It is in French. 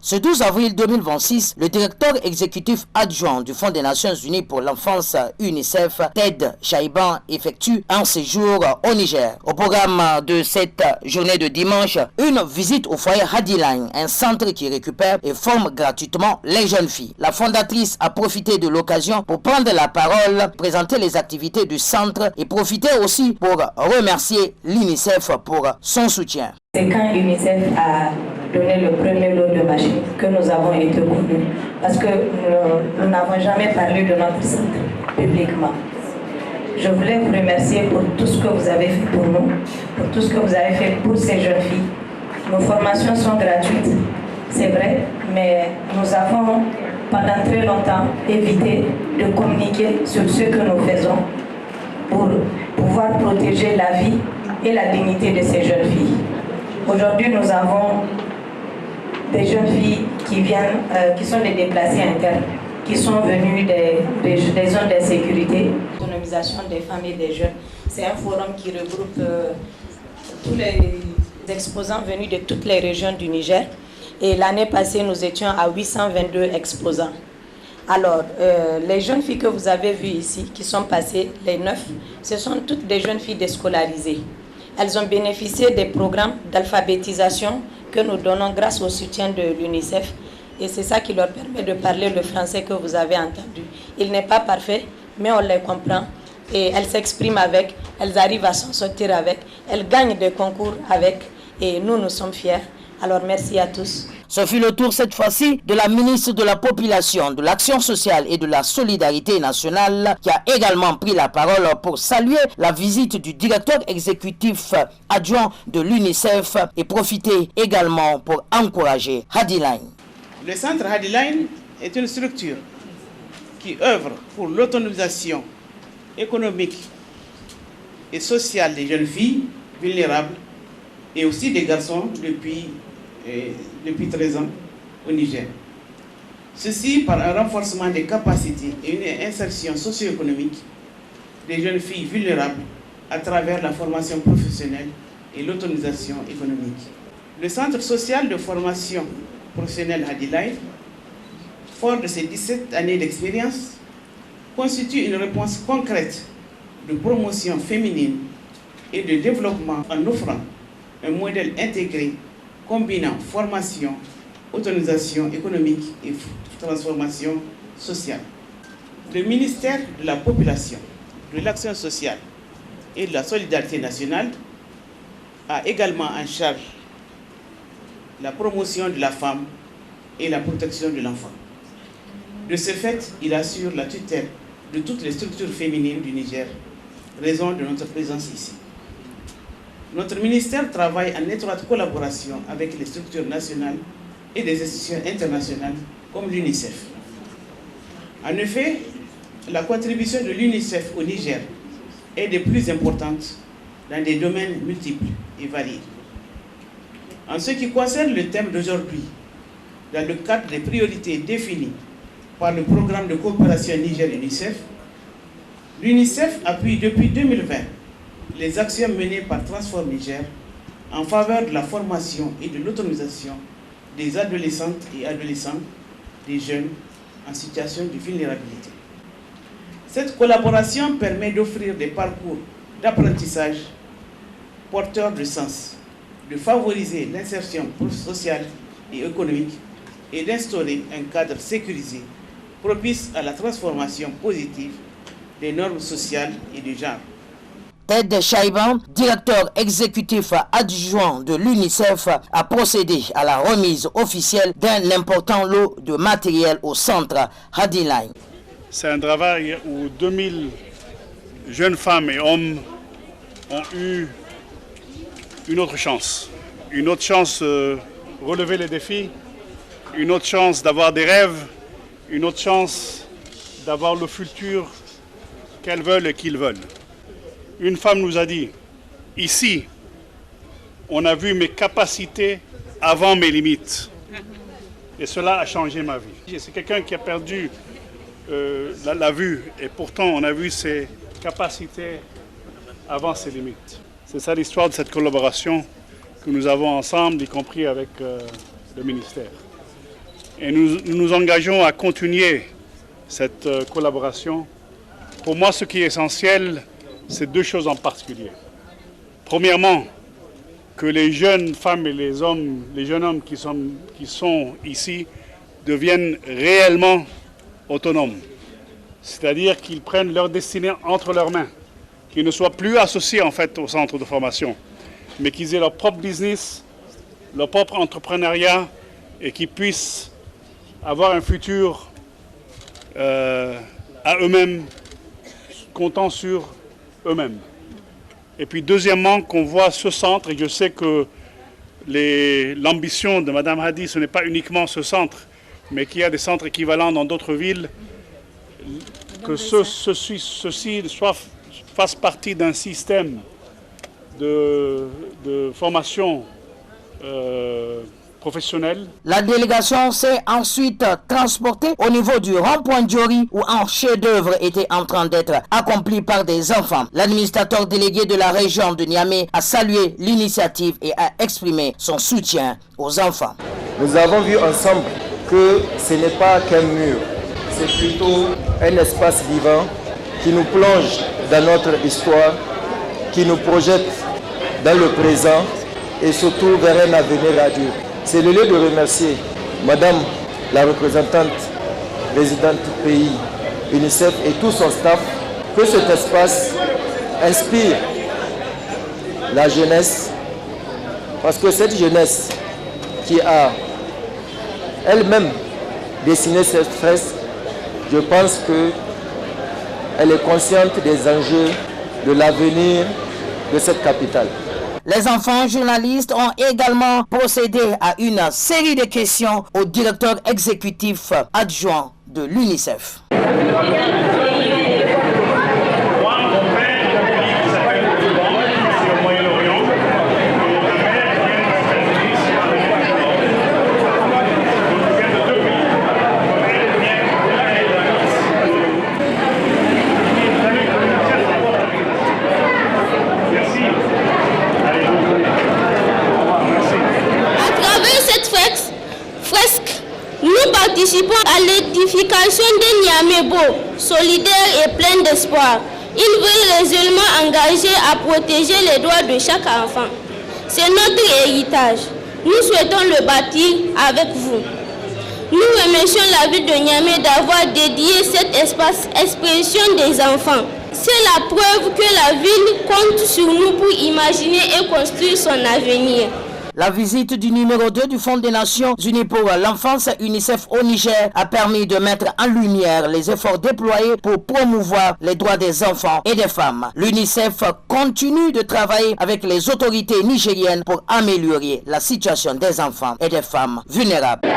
Ce 12 avril 2026, le directeur exécutif adjoint du Fonds des Nations Unies pour l'enfance UNICEF, Ted Chaiban, effectue un séjour au Niger. Au programme de cette journée de dimanche, une visite au foyer Hadiline, un centre qui récupère et forme gratuitement les jeunes filles. La fondatrice a profité de l'occasion pour prendre la parole, présenter les activités du centre et profiter aussi pour remercier l'UNICEF pour son soutien. C'est quand UNICEF a donné le premier lot de machines que nous avons été connus, parce que nous n'avons jamais parlé de notre centre publiquement. Je voulais vous remercier pour tout ce que vous avez fait pour nous, pour tout ce que vous avez fait pour ces jeunes filles. Nos formations sont gratuites, c'est vrai, mais nous avons pendant très longtemps évité de communiquer sur ce que nous faisons pour pouvoir protéger la vie et la dignité de ces jeunes filles. Aujourd'hui, nous avons des jeunes filles qui viennent, qui sont des déplacés internes, qui sont venus des zones d'insécurité. L'autonomisation des femmes et des jeunes, c'est un forum qui regroupe tous les exposants venus de toutes les régions du Niger. Et l'année passée, nous étions à 822 exposants. Alors, les jeunes filles que vous avez vues ici, qui sont passées, les 9, ce sont toutes des jeunes filles déscolarisées. Elles ont bénéficié des programmes d'alphabétisation que nous donnons grâce au soutien de l'UNICEF. Et c'est ça qui leur permet de parler le français que vous avez entendu. Il n'est pas parfait, mais on les comprend. Et elles s'expriment avec, elles arrivent à s'en sortir avec, elles gagnent des concours avec. Et nous sommes fiers. Alors merci à tous. Ce fut le tour cette fois-ci de la ministre de la Population, de l'Action sociale et de la Solidarité nationale qui a également pris la parole pour saluer la visite du directeur exécutif adjoint de l'UNICEF et profiter également pour encourager Hadiline. Le centre Hadiline est une structure qui œuvre pour l'autonomisation économique et sociale des jeunes filles vulnérables et aussi des garçons depuis 13 ans au Niger. Ceci par un renforcement des capacités et une insertion socio-économique des jeunes filles vulnérables à travers la formation professionnelle et l'autonomisation économique. Le centre social de formation professionnelle Hadiline, fort de ses 17 années d'expérience, constitue une réponse concrète de promotion féminine et de développement en offrant un modèle intégré combinant formation, autonomisation économique et transformation sociale. Le ministère de la Population, de l'Action sociale et de la Solidarité nationale a également en charge la promotion de la femme et la protection de l'enfant. De ce fait, il assure la tutelle de toutes les structures féminines du Niger, raison de notre présence ici. Notre ministère travaille en étroite collaboration avec les structures nationales et des institutions internationales comme l'UNICEF. En effet, la contribution de l'UNICEF au Niger est des plus importantes dans des domaines multiples et variés. En ce qui concerne le thème d'aujourd'hui, dans le cadre des priorités définies par le programme de coopération Niger-UNICEF, l'UNICEF appuie depuis 2020 les actions menées par Transform Niger en faveur de la formation et de l'autonomisation des adolescentes et adolescents, des jeunes en situation de vulnérabilité. Cette collaboration permet d'offrir des parcours d'apprentissage porteurs de sens, de favoriser l'insertion sociale et économique et d'instaurer un cadre sécurisé propice à la transformation positive des normes sociales et du genre. Ted Chaiban, directeur exécutif adjoint de l'UNICEF, a procédé à la remise officielle d'un important lot de matériel au centre Hadiline. C'est un travail où 2000 jeunes femmes et hommes ont eu une autre chance de relever les défis, une autre chance d'avoir des rêves, une autre chance d'avoir le futur qu'elles veulent et qu'ils veulent. Une femme nous a dit, ici, on a vu mes capacités avant mes limites. Et cela a changé ma vie. C'est quelqu'un qui a perdu la vue et pourtant on a vu ses capacités avant ses limites. C'est ça l'histoire de cette collaboration que nous avons ensemble, y compris avec le ministère. Et nous nous engageons à continuer cette collaboration. Pour moi, ce qui est essentiel, c'est deux choses en particulier. Premièrement, que les jeunes femmes et les jeunes hommes qui sont ici deviennent réellement autonomes. C'est-à-dire qu'ils prennent leur destinée entre leurs mains, qu'ils ne soient plus associés en fait au centre de formation, mais qu'ils aient leur propre business, leur propre entrepreneuriat et qu'ils puissent avoir un futur à eux-mêmes, comptant sur eux-mêmes. Et puis deuxièmement, qu'on voit ce centre, et je sais que l'ambition de Mme Hadi, ce n'est pas uniquement ce centre, mais qu'il y a des centres équivalents dans d'autres villes, que ceci fasse partie d'un système de formation professionnelle. La délégation s'est ensuite transportée au niveau du rond-point Diori où un chef-d'œuvre était en train d'être accompli par des enfants. L'administrateur délégué de la région de Niamey a salué l'initiative et a exprimé son soutien aux enfants. Nous avons vu ensemble que ce n'est pas qu'un mur, c'est plutôt un espace vivant qui nous plonge dans notre histoire, qui nous projette dans le présent et surtout vers un avenir radieux. C'est le lieu de remercier Madame la représentante résidente du pays, UNICEF et tout son staff, que cet espace inspire la jeunesse, parce que cette jeunesse qui a elle-même dessiné cette fresque, je pense qu'elle est consciente des enjeux de l'avenir de cette capitale. Les enfants journalistes ont également procédé à une série de questions au directeur exécutif adjoint de l'UNICEF. Nous participons à l'édification d'un Niamey beau, solidaire et plein d'espoir. Ils veulent résolument engager à protéger les droits de chaque enfant. C'est notre héritage. Nous souhaitons le bâtir avec vous. Nous remercions la ville de Niamey d'avoir dédié cet espace expression des enfants. C'est la preuve que la ville compte sur nous pour imaginer et construire son avenir. La visite du numéro 2 du Fonds des Nations Unies pour l'enfance UNICEF au Niger a permis de mettre en lumière les efforts déployés pour promouvoir les droits des enfants et des femmes. L'UNICEF continue de travailler avec les autorités nigériennes pour améliorer la situation des enfants et des femmes vulnérables.